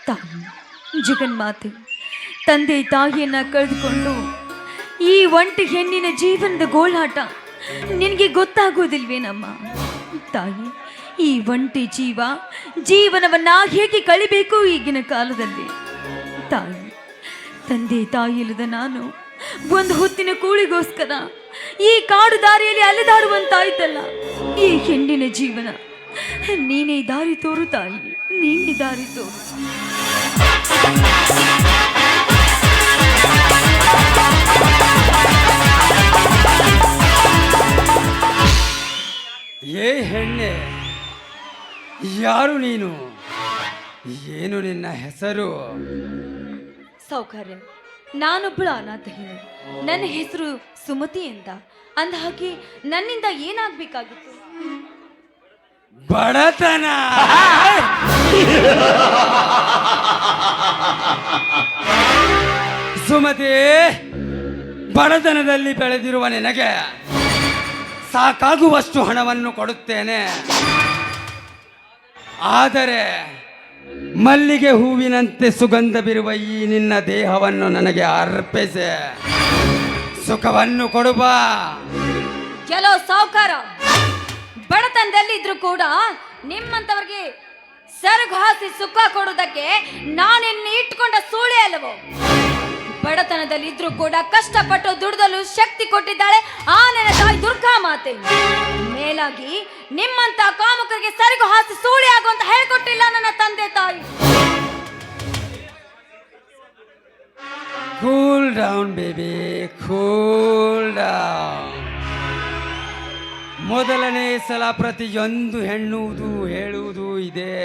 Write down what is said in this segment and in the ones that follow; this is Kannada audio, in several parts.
ತಾಯಿ ಜಗನ್ಮಾತೆ ತಂದೆ ತಾಯಿಯನ್ನ ಕಳೆದುಕೊಂಡು ಈ ಒಂಟಿ ಹೆಣ್ಣಿನ ಜೀವನದ ಗೋಳಾಟ ನಿನಗೆ ಗೊತ್ತಾಗೋದಿಲ್ವೇನಮ್ಮ? ತಾಯಿ, ಈ ಒಂಟಿ ಜೀವನವನ್ನ ಹೇಗೆ ಕಳಿಬೇಕು ಈಗಿನ ಕಾಲದಲ್ಲಿ? ತಾಯಿ, ತಂದೆ ತಾಯಿ ಇಲ್ಲದ ನಾನು ಒಂದು ಹೊತ್ತಿನ ಕೂಳಿಗೋಸ್ಕರ ಈ ಕಾಡು ದಾರಿಯಲ್ಲಿ ಅಲೆದಾಡುವಂತಾಯ್ತಲ್ಲ. ಈ ಹೆಣ್ಣಿನ ಜೀವನ ನೀನೇ ದಾರಿ ತೋರು ತಾಯಿ, ನೀನೇ ದಾರಿ ತೋರು. ಏ ಹೆಣ್ಣೆ, ಯಾರು ನೀನು? ಏನು ನಿನ್ನ ಹೆಸರು? ಸೌಕರ್ಯ, ನಾನೊಬ್ಬಳು ಅನಾಥ ಹೆಣ್ಣು. ನನ್ನ ಹೆಸರು ಸುಮತಿ ಅಂತ. ಅಂದ ಹಾಗೆ ನನ್ನಿಂದ ಏನಾಗಬೇಕಾಗಿತ್ತು? ಬಡತನ. ಸುಮತಿ, ಬಡತನದಲ್ಲಿ ಬೆಳೆದಿರುವ ನಿನಗೆ ಸಾಕಾಗುವಷ್ಟು ಹಣವನ್ನು ಕೊಡುತ್ತೇನೆ. ಆದರೆ ಮಲ್ಲಿಗೆ ಹೂವಿನಂತೆ ಸುಗಂಧ ಬಿರುವ ಈ ನಿನ್ನ ದೇಹವನ್ನು ನನಗೆ ಅರ್ಪಿಸಿ ಸುಖವನ್ನು ಕೊಡುವ. ಕೆಲವು ಸಾವುಕಾರ ಬಡತನದಲ್ಲಿ ಇದ್ರು ಕೂಡ ನಿಮ್ಮಂತವರಿಗೆ ಸರಗು ಹಾಸಿ ಸುಖ ಕೊಡುವುದಕ್ಕೆ ನಾನಿನ್ನು ಇಟ್ಕೊಂಡ ಸೂಳೆ ಅಲ್ಲವೋ? ಬಡತನದಲ್ಲಿ ಇದ್ರೂ ಕೂಡ ಕಷ್ಟಪಟ್ಟು ದುಡಿದಲು ಶಕ್ತಿ ಕೊಟ್ಟಿದ್ದಾಳೆ ಆ ನನ್ನ ತಾಯಿ ದುರ್ಗಾ ಮಾತೆ. ಮೇಲಾಗಿ ನಿಮ್ಮಂತ ಕಾಮಕರಿಗೆ ಸರಿಗು ಹಾಸಿ ಸೂಳೆ ಆಗುವಂತ ಹೇಳ್ಕೊಟ್ಟಿಲ್ಲ ನನ್ನ ತಂದೆ ತಾಯಿ. Cool down baby, cool down. ಮೊದಲನೇ ಸಲ ಪ್ರತಿಯೊಂದು ಹೆಣ್ಣುವುದು ಹೇಳುವುದು ಇದೆ.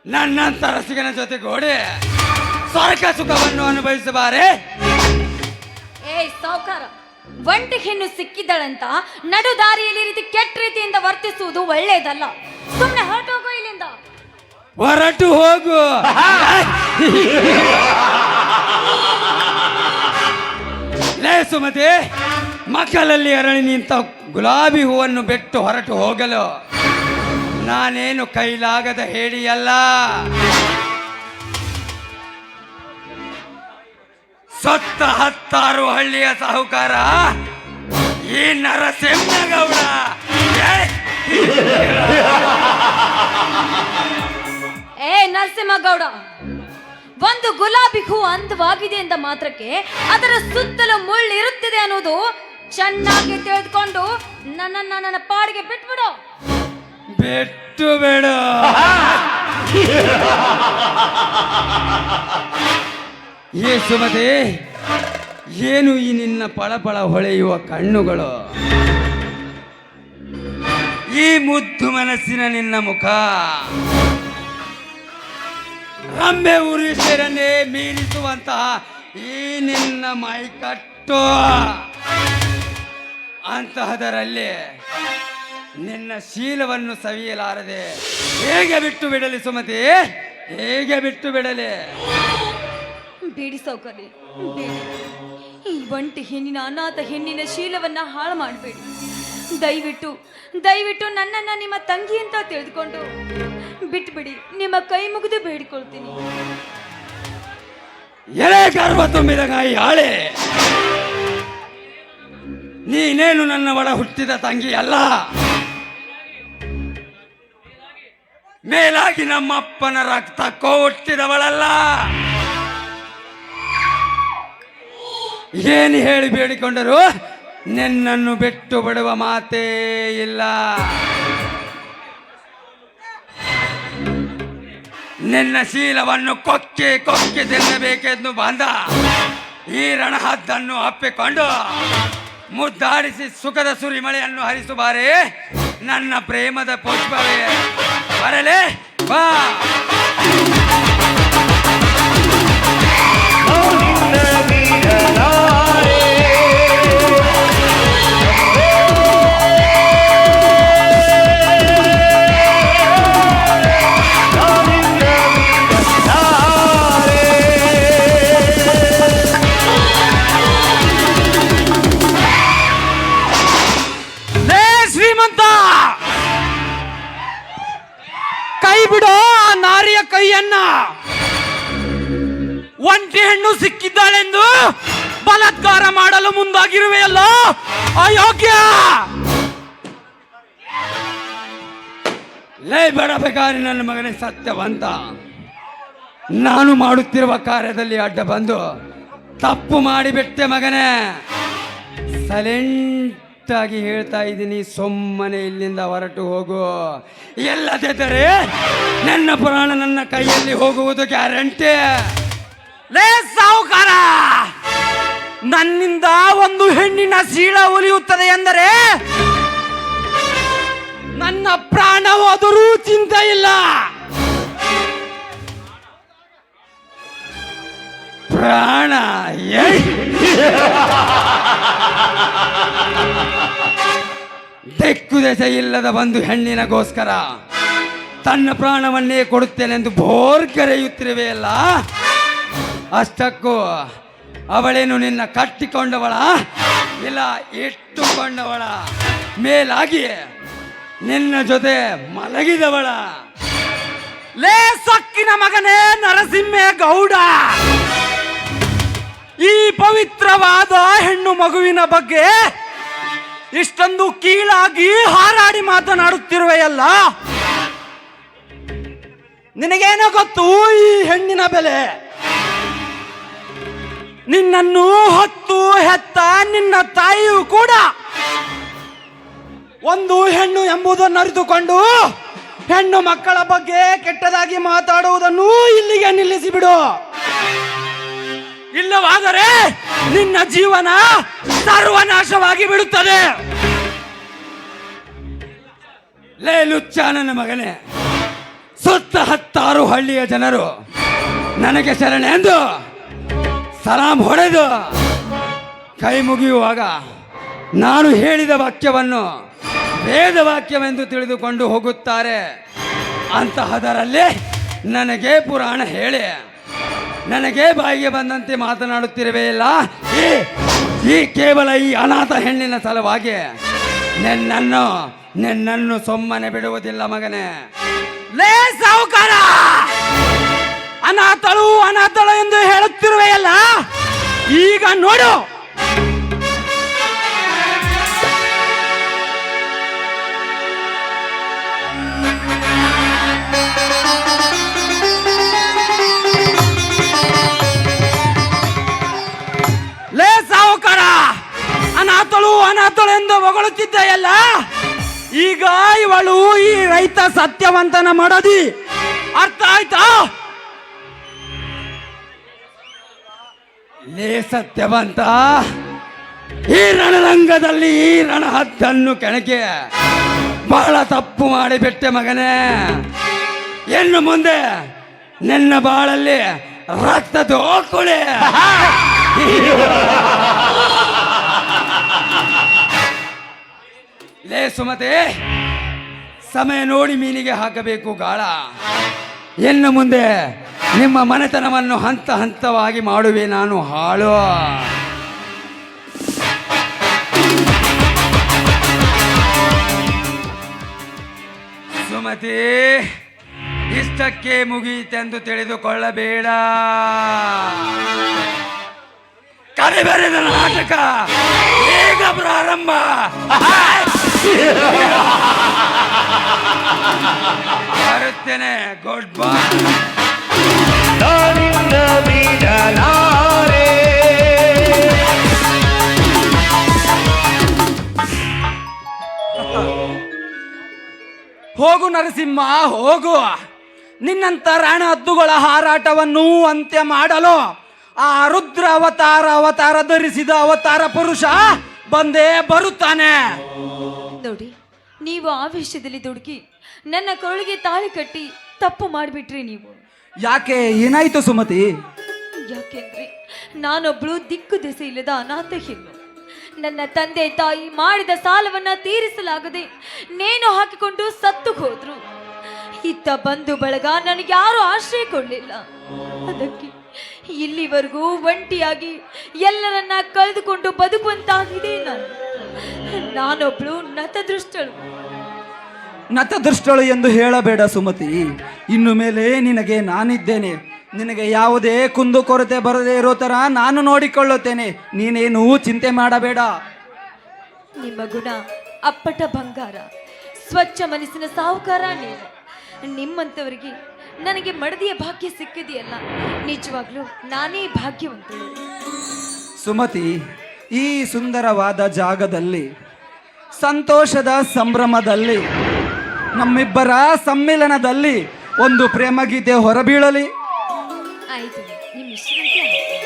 ನನ್ನಂತ ರಸಿಕನ ಜೊತೆಗೂಡಿ ಸ್ವರ್ಗ ಸುಖವನ್ನು ಅನುಭವಿಸಬಾರೆ? ಏಯ್ ಸಾವುಕಾರ, ಒಂಟಿ ಹೆಣ್ಣು ಸಿಕ್ಕಿದ್ದಳಂತ ನಡು ದಾರಿಯಲ್ಲಿ ರೀತಿ ಕೆಟ್ಟ ರೀತಿಯಿಂದ ವರ್ತಿಸುವುದು ಒಳ್ಳೆಯದಲ್ಲ. ಸುಮ್ಮನೆ ಹೊರಟೋಗು ಇಲ್ಲಿಂದ. ಹೊರಟು ಹೋಗು. ಲೇ ಸುಮತಿ, ಮಕ್ಕಳಲ್ಲಿ ಅರಳಿ ನಿಂತ ಗುಲಾಬಿ ಹೂವನ್ನು ಬಿಟ್ಟು ಹೊರಟು ಹೋಗಲು ನಾನೇನು ಕೈಲಾಗದ ಹೇಳಿಯಲ್ಲ. ಸೊತ್ತ 10 ಹಳ್ಳಿಯ ಸಾಹುಕಾರ ಈ ನರಸಿಂಹಗೌಡ. ಏ ನರಸಿಂಹಗೌಡ, ಒಂದು ಗುಲಾಬಿ ಹೂ ಅಂದವಾಗಿದೆ ಎಂದ ಮಾತ್ರಕ್ಕೆ ಅದರ ಸುತ್ತಲೂ ಮುಳ್ಳು ಇರುತ್ತಿದೆ ಅನ್ನೋದು ಚೆನ್ನಾಗಿ ತಿಳಿದುಕೊಂಡು ನನ್ನ ಪಾಡಿಗೆ ಬಿಟ್ಬಿಡು. ಬಿಟ್ಟು ಬೇಡ. ಏ ಸುಮತಿ, ಏನು ಈ ನಿನ್ನ ಪಳಪಳ ಹೊಳೆಯುವ ಕಣ್ಣುಗಳು? ಈ ಮುದ್ದು ಮನಸ್ಸಿನ ನಿನ್ನ ಮುಖ ರಂಬೆ ಉರುಷರನ್ನೇ ಮೀರಿಸುವಂತಹ ಈ ನಿನ್ನ ಮೈಕಟ್ಟು, ಅಂತಹದರಲ್ಲಿ ನಿನ್ನ ಶೀಲವನ್ನು ಸವಿಯಲಾರದೆ ಹೇಗೆ ಬಿಟ್ಟು ಬಿಡಲಿ ಸುಮತಿ? ಹೇಗೆ ಬಿಟ್ಟು ಬಿಡಲಿ? ಬೇಡಿ ಸೌಕರ್ಯ, ಬೇಡಿ. ಈ ಒಂಟಿ ಹೆಣ್ಣಿನ ಅನಾಥ ಹೆಣ್ಣಿನ ಶೀಲವನ್ನ ಹಾಳು ಮಾಡಬೇಡಿ. ದಯವಿಟ್ಟು ನನ್ನನ್ನ ನಿಮ್ಮ ತಂಗಿ ಅಂತ ತಿಳಿದುಕೊಂಡು ಬಿಟ್ಬಿಡಿ. ನಿಮ್ಮ ಕೈ ಮುಗಿದು ಬೇಡಿಕೊಳ್ತೀನಿ. ಎಲೆ ಗರ್ವ ತುಂಬಿದ ಗಾಯಿ ಹಾಳೆ, ನೀನೇನು ನನ್ನ ಒಳ ಹುಟ್ಟಿದ ತಂಗಿ ಅಲ್ಲ. ಮೇಲಾಗಿ ನಮ್ಮಪ್ಪನ ರಕ್ತ ಹುಟ್ಟಿದವಳಲ್ಲ. ಏನು ಹೇಳಿ ಬೇಡಿಕೊಂಡರು ನಿನ್ನನ್ನು ಬಿಟ್ಟು ಬಿಡುವ ಮಾತೇ ಇಲ್ಲ. ನಿನ್ನ ಶೀಲವನ್ನು ಕೊಕ್ಕೆ ತಿನ್ನಬೇಕೆಂದು ಬಂದ ಈ ರಣಹದ್ದನ್ನು ಅಪ್ಪಿಕೊಂಡು ಮುದ್ದಾಡಿಸಿ ಸುಖದ ಸುರಿಮಳೆಯನ್ನು ಹರಿಸುಬಾರೆ ನನ್ನ ಪ್ರೇಮದ ಪುಷ್ಪವೇ. ಬರಲೇ ಬಾ. ಕೈ ಬಿಡೋ ಆ ನಾರಿ ಕೈಯನ್ನ ಒಂಟಿ ಹೆಣ್ಣು ಸಿಕ್ಕಿದ್ದಾಳೆಂದು ಬಲಾತ್ಕಾರ ಮಾಡಲು ಮುಂದಾಗಿರುವೆಯಲ್ಲ ಅಯೋಗ್ಯ. ಲೇ ಬಡಬೇಕಾರಿ ನನ್ನ ಮಗನೇ ಸತ್ಯವಂತ, ನಾನು ಮಾಡುತ್ತಿರುವ ಕಾರ್ಯದಲ್ಲಿ ಅಡ್ಡ ಬಂದು ತಪ್ಪು ಮಾಡಿಬಿಟ್ಟೆ ಮಗನೇ. ಸೈಲೆಂಟ್ ಆಗಿ ಹೇಳ್ತಾ ಇದ್ದೀನಿ, ಸುಮ್ಮನೆ ಇಲ್ಲಿಂದ ಹೊರಟು ಹೋಗು. ಎಲ್ಲದಿದ್ದರೆ ನನ್ನ ಪ್ರಾಣ ನನ್ನ ಕೈಯಲ್ಲಿ ಹೋಗುವುದು ಗ್ಯಾರಂಟಿ. ಲೇ ಸಾಹುಕಾರ, ನನ್ನಿಂದ ಒಂದು ಹೆಣ್ಣಿನ ಶೀಲ ಉಲಿಯುತ್ತದೆ ಎಂದರೆ ನನ್ನ ಪ್ರಾಣ ಹೋದರೂ ಚಿಂತೆ ಇಲ್ಲ. ಪ್ರಾಣ ದಿಕ್ಕು ದೆಸೆ ಇಲ್ಲದ ಒಂದು ಹೆಣ್ಣಿನಗೋಸ್ಕರ ತನ್ನ ಪ್ರಾಣವನ್ನೇ ಕೊಡುತ್ತೇನೆಂದು ಬೋರ್ಗರೆಯುತ್ತಿರುವೆಯಲ್ಲ, ಅಷ್ಟಕ್ಕೂ ಅವಳೇನು ನಿನ್ನ ಕಟ್ಟಿಕೊಂಡವಳ ಇಲ್ಲ ಇಟ್ಟುಕೊಂಡವಳ? ಮೇಲಾಗಿ ನಿನ್ನ ಜೊತೆ ಮಲಗಿದವಳ? ಲೇ ಸೊಕ್ಕಿನ ಮಗನೇ ನರಸಿಂಹ ಗೌಡ, ಈ ಪವಿತ್ರವಾದ ಹೆಣ್ಣು ಮಗುವಿನ ಬಗ್ಗೆ ಇಷ್ಟೊಂದು ಕೀಳಾಗಿ ಹಾರಾಡಿ ಮಾತನಾಡುತ್ತಿರುವೆಯಲ್ಲ, ನಿನಗೇನೋ ಗೊತ್ತು ಈ ಹೆಣ್ಣಿನ ಬೆಲೆ? ನಿನ್ನನ್ನು ಹೊತ್ತು ಹೆತ್ತ ನಿನ್ನ ತಾಯಿಯೂ ಕೂಡ ಒಂದು ಹೆಣ್ಣು ಎಂಬುದನ್ನು ಅರಿತುಕೊಂಡು ಹೆಣ್ಣು ಮಕ್ಕಳ ಬಗ್ಗೆ ಕೆಟ್ಟದಾಗಿ ಮಾತಾಡುವುದನ್ನು ಇಲ್ಲಿಗೆ ನಿಲ್ಲಿಸಿಬಿಡು. ಇಲ್ಲವಾದರೆ ನಿನ್ನ ಜೀವನ ಸರ್ವನಾಶವಾಗಿ ಬಿಡುತ್ತದೆ. ಲೇ ಲುಚ್ಚ ನನ್ನ ಮಗನೇ, ಸುತ್ತ 10 ಹಳ್ಳಿಯ ಜನರು ನನಗೆ ಶರಣೆ ಎಂದು ಸಲಾಂ ಹೊಡೆದು ಕೈ ಮುಗಿಯುವಾಗ ನಾನು ಹೇಳಿದ ವಾಕ್ಯವನ್ನು ವೇದ ವಾಕ್ಯವೆಂದು ತಿಳಿದುಕೊಂಡು ಹೋಗುತ್ತಾರೆ. ಅಂತಹದರಲ್ಲಿ ನನಗೆ ಪುರಾಣ ಹೇಳಿ ನನಗೆ ಬಾಯಿಗೆ ಬಂದಂತೆ ಮಾತನಾಡುತ್ತಿರುವೆಯಲ್ಲ, ಈ ಕೇವಲ ಈ ಅನಾಥ ಹೆಣ್ಣಿನ ಸಲುವಾಗಿ ನಿನ್ನನ್ನು ಸುಮ್ಮನೆ ಬಿಡುವುದಿಲ್ಲ ಮಗನೇ. ಲೇ ಸಾಹುಕಾರ, ಅನಾಥಳು ಎಂದು ಹೇಳುತ್ತಿರುವೆಯಲ್ಲ, ಈಗ ನೋಡು. ಲೇ ಸಾಹುಕಾರ, ಅನಾಥಳು ಎಂದು ಹೊಗಳುತ್ತಿದ್ದೆಯಲ್ಲ, ಈಗ ಇವಳು ಈ ರೈತ ಸತ್ಯವಂತನ ಮಡದಿ. ಅರ್ಥ ಆಯ್ತಾ? ಲೇ ಸತ್ಯವಂತ, ಈ ರಣರಂಗದಲ್ಲಿ ಈ ರಣಹದ್ದನ್ನು ಕೆಣಕೆ ಬಹಳ ತಪ್ಪು ಮಾಡಿಬಿಟ್ಟೆ ಮಗನೇ. ಇನ್ನು ಮುಂದೆ ನಿನ್ನ ಬಾಳಲ್ಲಿ ರಕ್ತ ದೋಕುಳಿ. ಲೇ ಸುಮತಿ, ಸಮಯ ನೋಡಿ ಮೀನಿಗೆ ಹಾಕಬೇಕು ಗಾಳ. ಇನ್ನು ಮುಂದೆ ನಿಮ್ಮ ಮನೆತನವನ್ನು ಹಂತ ಹಂತವಾಗಿ ಮಾಡುವೆ ನಾನು ಹಾಳು. ಸುಮತಿ, ಇಷ್ಟಕ್ಕೆ ಮುಗಿಯಿತೆಂದು ತಿಳಿದುಕೊಳ್ಳಬೇಡ. ಕರಿಬೆರೆದ ನಾಟಕ ಈಗ ಪ್ರಾರಂಭ. ಬರುತ್ತೇನೆ. Good bye. ಹೋಗು ನರಸಿಂಹ, ಹೋಗು. ನಿನ್ನಂತ ರಾಣ ಹದ್ದುಗಳ ಹಾರಾಟವನ್ನು ಅಂತ್ಯ ಮಾಡಲು ಆ ರುದ್ರ ಅವತಾರ ಧರಿಸಿದ ಅವತಾರ ಪುರುಷ ಬಂದೇ ಬರುತ್ತಾನೆ. ನೋಡಿ, ನೀವು ಆವೇಶದಲ್ಲಿ ದುಡುಕಿ ನನ್ನ ಕೊರಳಿಗೆ ತಾಳಿ ಕಟ್ಟಿ ತಪ್ಪು ಮಾಡಿಬಿಟ್ರಿ ನೀವು. ಯಾಕೆ, ಏನಾಯ್ತು ಸುಮತಿ? ಯಾಕೆಂದ್ರೆ ನಾನೊಬ್ಳು ದಿಕ್ಕು ದೆಸೆ ಇಲ್ಲದ ಅನಾಥ ಹೆಣ್ಣು. ನನ್ನ ತಂದೆ ತಾಯಿ ಮಾಡಿದ ಸಾಲವನ್ನ ತೀರಿಸಲಾಗದೆ ನೇಣು ಹಾಕಿಕೊಂಡು ಸತ್ತು ಹೋದ್ರು. ಇತ್ತ ಬಂಧು ಬಳಗ ನನಗೆ ಯಾರು ಆಶ್ರಯ ಕೊಡಲಿಲ್ಲ. ಅದಕ್ಕೆ ಇಲ್ಲಿವರೆಗೂ ಒಂಟಿಯಾಗಿ ಎಲ್ಲರನ್ನ ಕಳೆದುಕೊಂಡು ಬದುಕುವಂತಾಗಿದೆ. ನಾನೊಬ್ಳು ನತದೃಷ್ಟಳು. ನತದೃಷ್ಟಳು ಎಂದು ಹೇಳಬೇಡ ಸುಮತಿ. ಇನ್ನು ಮೇಲೆ ನಿನಗೆ ನಾನಿದ್ದೇನೆ. ನಿನಗೆ ಯಾವುದೇ ಕುಂದು ಕೊರತೆ ಬರದೇ ಇರೋ ಥರ ನಾನು ನೋಡಿಕೊಳ್ಳುತ್ತೇನೆ. ನೀನೇನು ಚಿಂತೆ ಮಾಡಬೇಡ. ನಿಮ್ಮ ಗುಣ ಅಪ್ಪಟ ಬಂಗಾರ, ಸ್ವಚ್ಛ ಮನಸ್ಸಿನ ಸಾಹುಕಾರ ನೀವು. ನಿಮ್ಮಂಥವರಿಗೆ ನನಗೆ ಮಡದಿಯ ಭಾಗ್ಯ ಸಿಕ್ಕಿದೆಯಲ್ಲ, ನಿಜವಾಗ್ಲೂ ನಾನೇ ಭಾಗ್ಯವಂತಳು. ಸುಮತಿ, ಈ ಸುಂದರವಾದ ಜಾಗದಲ್ಲಿ, ಸಂತೋಷದ ಸಂಭ್ರಮದಲ್ಲಿ, ನಮ್ಮಿಬ್ಬರ ಸಮ್ಮಿಲನದಲ್ಲಿ ಒಂದು ಪ್ರೇಮ ಗೀತೆ ಹೊರಬೀಳಲಿ. ಆಯ್ತು, ನಿಮ್ಮ ಇಷ್ಟದಂತೆ ಆಯ್ತು.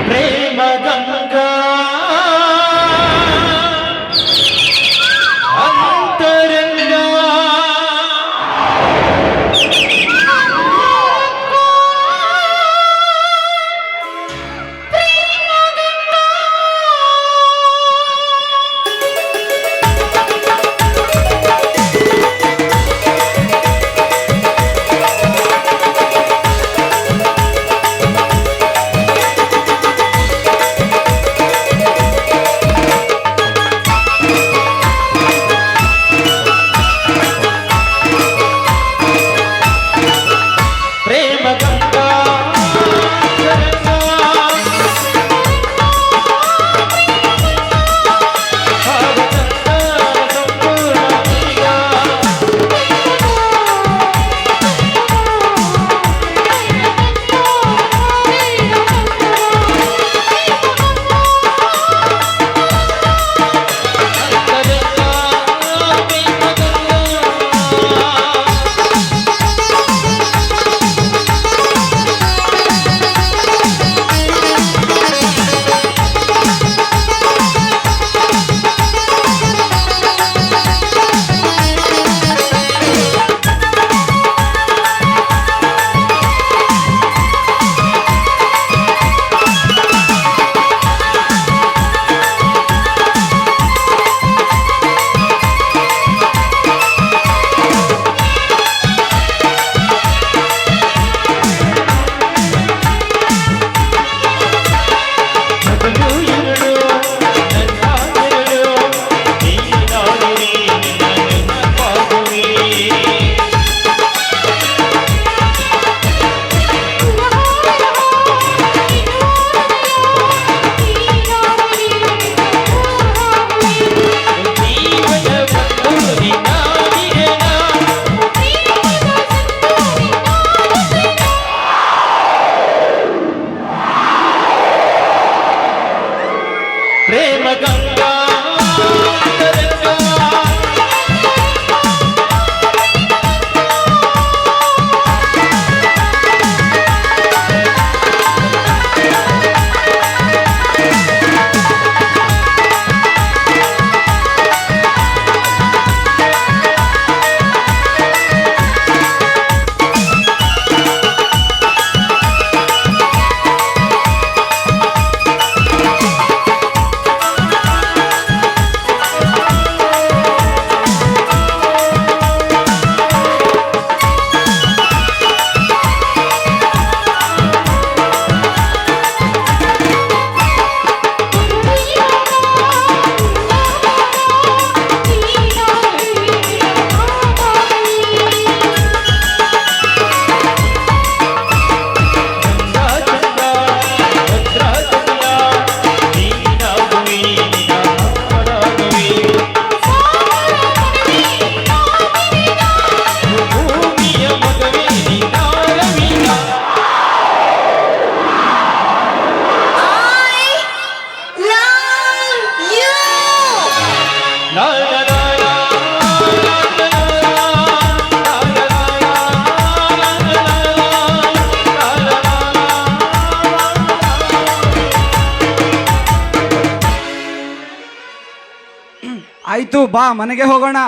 ಪ್ರೇಮ ಗಂಗಾ ಅಂತರಂಗ ಪ್ರೇಮ ಗಂಗಾ ಆಯ್ತು, ಬಾ ಮನೆಗೆ ಹೋಗೋಣ.